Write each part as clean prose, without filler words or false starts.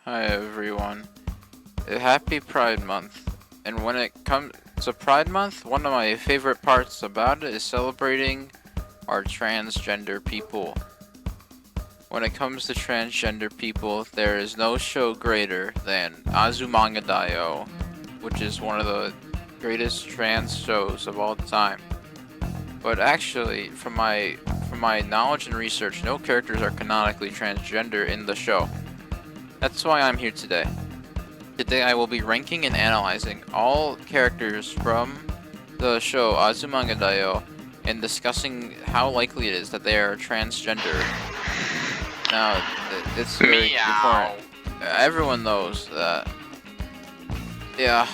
Hi everyone. Happy Pride Month. And when it comes to Pride Month, one of my favorite parts about it is celebrating our transgender people. When it comes to transgender people, there is no show greater than Azumanga Daioh, which is one of the greatest trans shows of all time. But actually, from my knowledge and research, no characters are canonically transgender in the show. That's why I'm here today. Today I will be ranking and analyzing all characters from the show Azumanga Daioh and discussing how likely it is that they are transgender. Now, it's very important. Everyone knows that. Yeah.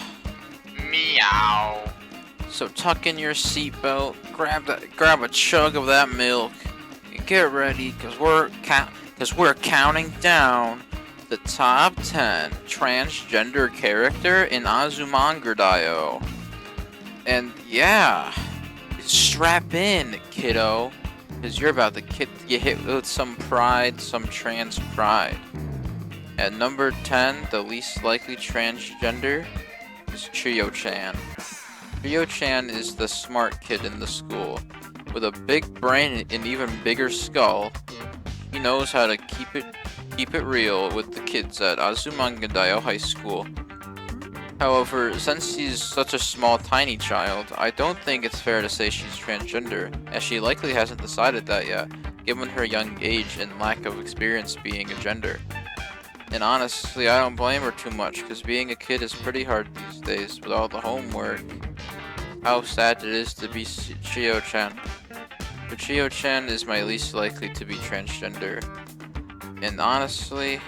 Meow. So tuck in your seatbelt, grab a chug of that milk, and get ready, cause we're counting down the top 10 transgender character in Azumanga Daioh. And yeah, strap in, kiddo, cause you're about to get hit with some pride, some trans pride. At number 10, the least likely transgender is Chio-chan. Chio-chan is the smart kid in the school. With a big brain and even bigger skull, he knows how to keep it real with the kids at Azumanga Daioh High School. However, since she's such a small tiny child, I don't think it's fair to say she's transgender, as she likely hasn't decided that yet, given her young age and lack of experience being a gender. And honestly, I don't blame her too much, because being a kid is pretty hard these days with all the homework. How sad it is to be Chio-chan. But Chio-chan is my least likely to be transgender. And honestly,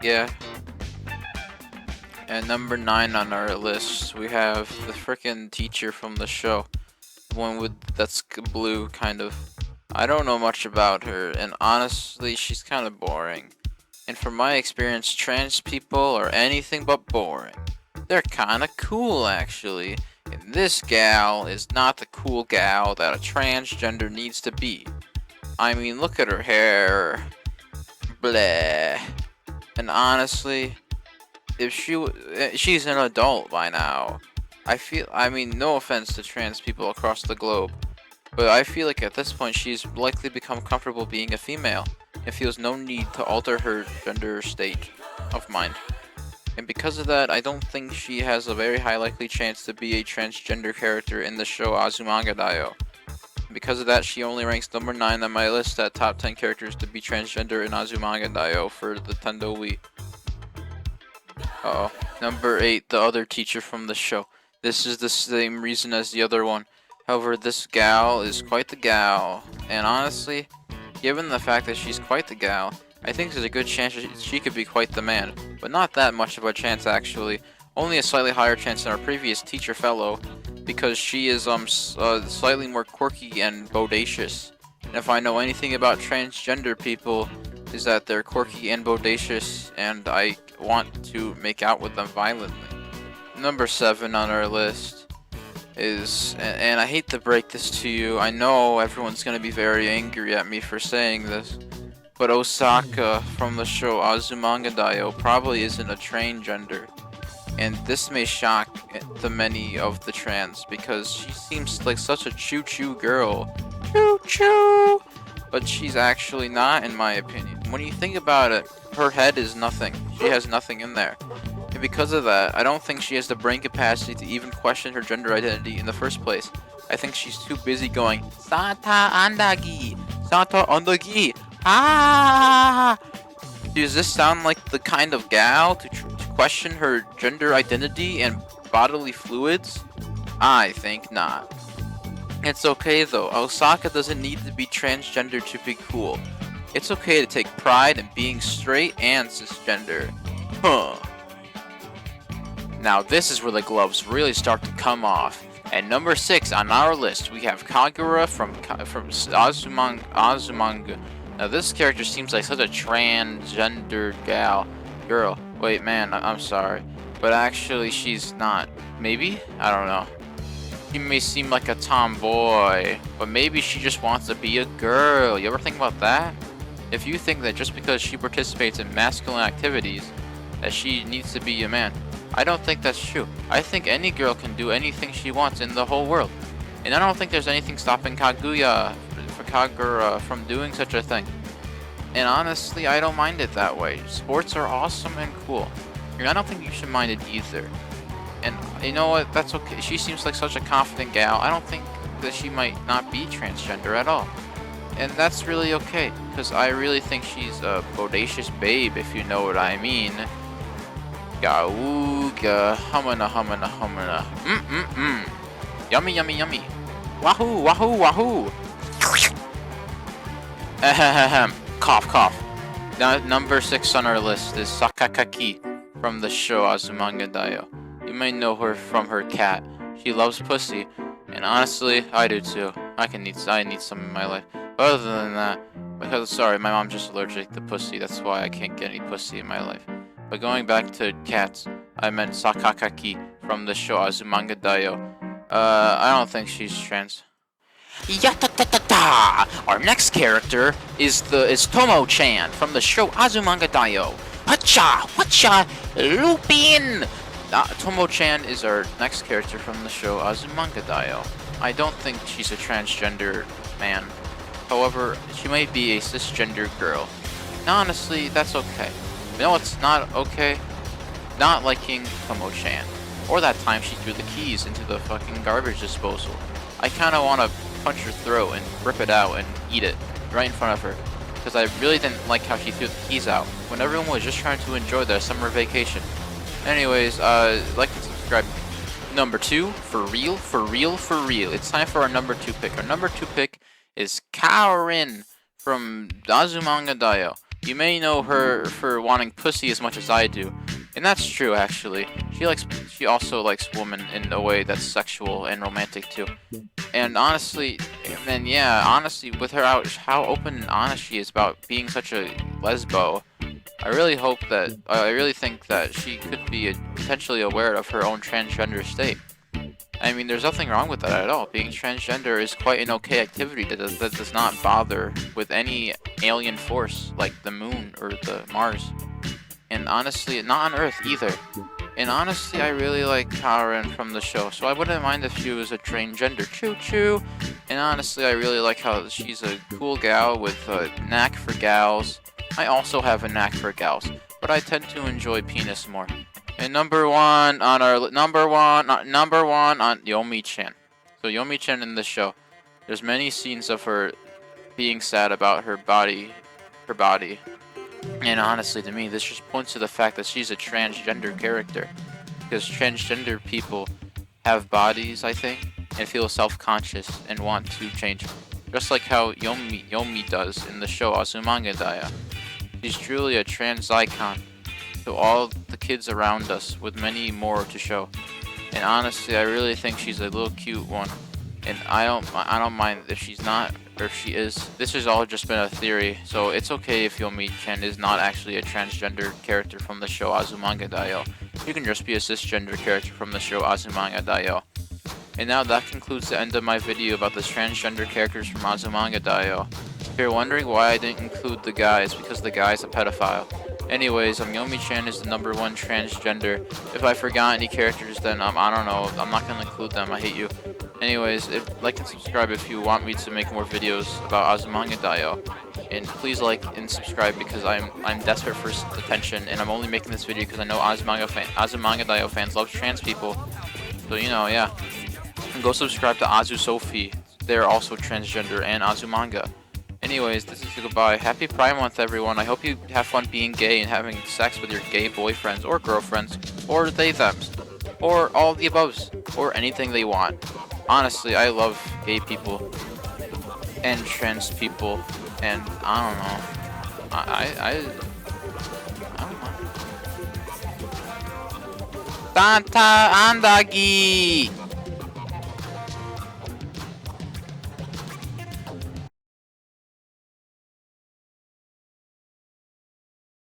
yeah. At number 9 on our list, we have the frickin' teacher from the show. The one that's blue, kind of. I don't know much about her, and honestly, she's kind of boring. And from my experience, trans people are anything but boring. They're kinda cool, actually. And this gal is not the cool gal that a transgender needs to be. I mean, look at her hair. Bleh. And honestly, if she's an adult by now. I mean, no offense to trans people across the globe, but I feel like at this point she's likely become comfortable being a female and feels no need to alter her gender state of mind. And because of that, I don't think she has a very high likely chance to be a transgender character in the show Azumanga Daioh. Because of that, she only ranks number 9 on my list at top 10 characters to be transgender in Azumanga Daioh for the Nintendo Wii. Number 8, the other teacher from the show. This is the same reason as the other one. However, this gal is quite the gal, and honestly, given the fact that she's quite the gal, I think there's a good chance she could be quite the man, but not that much of a chance actually. Only a slightly higher chance than our previous teacher fellow, because she is slightly more quirky and bodacious. And if I know anything about transgender people, is that they're quirky and bodacious, and I want to make out with them violently. Number 7 on our list is, and I hate to break this to you, I know everyone's gonna be very angry at me for saying this, but Osaka from the show Azumanga Daioh probably isn't a transgender. And this may shock the many of the trans, because she seems like such a choo-choo girl. Choo-choo! But she's actually not, in my opinion. When you think about it, her head is nothing. She has nothing in there. And because of that, I don't think she has the brain capacity to even question her gender identity in the first place. I think she's too busy going, Sata andagi! Sata andagi! Ah! Does this sound like the kind of gal to question her gender identity and bodily fluids? I think not. It's okay though, Osaka doesn't need to be transgender to be cool. It's okay to take pride in being straight and cisgender. Huh. Now this is where the gloves really start to come off. At number 6 on our list, we have Kagura from Azumanga. Now this character seems like such a transgender girl. Wait, man, I'm sorry. But actually she's not. Maybe? I don't know. She may seem like a tomboy, but maybe she just wants to be a girl. You ever think about that? if you think that just because she participates in masculine activities, that she needs to be a man, I don't think that's true. I think any girl can do anything she wants in the whole world. And I don't think there's anything stopping Kagura from doing such a thing. And honestly, I don't mind it that way. Sports are awesome and cool. And I don't think you should mind it either. And you know what? That's okay. She seems like such a confident gal. I don't think that she might not be transgender at all. And that's really okay, because I really think she's a bodacious babe, if you know what I mean. Gauga, humana, humana, humana. Yummy, yummy, yummy. Wahoo, wahoo, wahoo. Ahem. Cough, cough. Now, number 6 on our list is Sakakaki from the show Azumanga Daioh. You may know her from her cat. She loves pussy, and honestly, I do too. I need some in my life. Other than that, because sorry, my mom's just allergic to pussy. That's why I can't get any pussy in my life. But going back to cats, I meant Sakakaki from the show Azumanga Daioh. I don't think she's trans. Yatatata! Our next character is Tomo-chan from the show Azumanga Daioh. Hacha! Hacha! Lupin! Tomo-chan is our next character from the show Azumanga Daioh. I don't think she's a transgender man. However, she might be a cisgender girl. Now, honestly, that's okay. You know what's not okay? Not liking Tomo-chan. Or that time she threw the keys into the fucking garbage disposal. I kinda wanna punch her throat and rip it out and eat it right in front of her. Because I really didn't like how she threw the keys out when everyone was just trying to enjoy their summer vacation. Anyways, like and subscribe. Number 2, for real, for real, for real. It's time for our number 2 pick. Our number 2 pick is Kaorin from Azumanga Daioh. You may know her for wanting pussy as much as I do. And that's true, actually. She also likes women in a way that's sexual and romantic too. And honestly, with her out, how open and honest she is about being such a lesbo, I really think that she could be potentially aware of her own transgender state. I mean, there's nothing wrong with that at all. Being transgender is quite an okay activity that does not bother with any alien force like the moon or the Mars. And honestly, not on Earth either. And honestly, I really like Kaorin from the show, so I wouldn't mind if she was a transgender. Choo choo! And honestly, I really like how she's a cool gal with a knack for gals. I also have a knack for gals, but I tend to enjoy penis more. And number one on Yomi-chan. So Yomi-chan in the show, there's many scenes of her being sad about her body. And honestly, to me, this just points to the fact that she's a transgender character. Because transgender people have bodies, I think, and feel self-conscious and want to change. Just like how Yomi does in the show Azumanga Daioh. She's truly a trans icon to all the kids around us, with many more to show. And honestly, I really think she's a little cute one. And I don't mind if she's not, or if she is. This has all just been a theory, so it's okay if Yomi-chan is not actually a transgender character from the show Azumanga Daioh. You can just be a cisgender character from the show Azumanga Daioh. And now that concludes the end of my video about the transgender characters from Azumanga Daioh. If you're wondering why I didn't include the guy, it's because the guy's a pedophile. Anyways, Yomi-chan is the #1 transgender. If I forgot any characters, then I don't know. I'm not gonna include them. I hate you. Anyways, like and subscribe if you want me to make more videos about Azumanga Daioh. And please like and subscribe because I'm desperate for attention, and I'm only making this video because I know Azumanga Daioh fans love trans people. So yeah. And go subscribe to Azu Sophie. They're also transgender and Azumanga. Anyways, this is the goodbye. Happy Pride Month, everyone. I hope you have fun being gay and having sex with your gay boyfriends or girlfriends, or they/thems, or all the aboves, or anything they want. Honestly, I love gay people and trans people, and I don't know. I don't know. Sata andagi!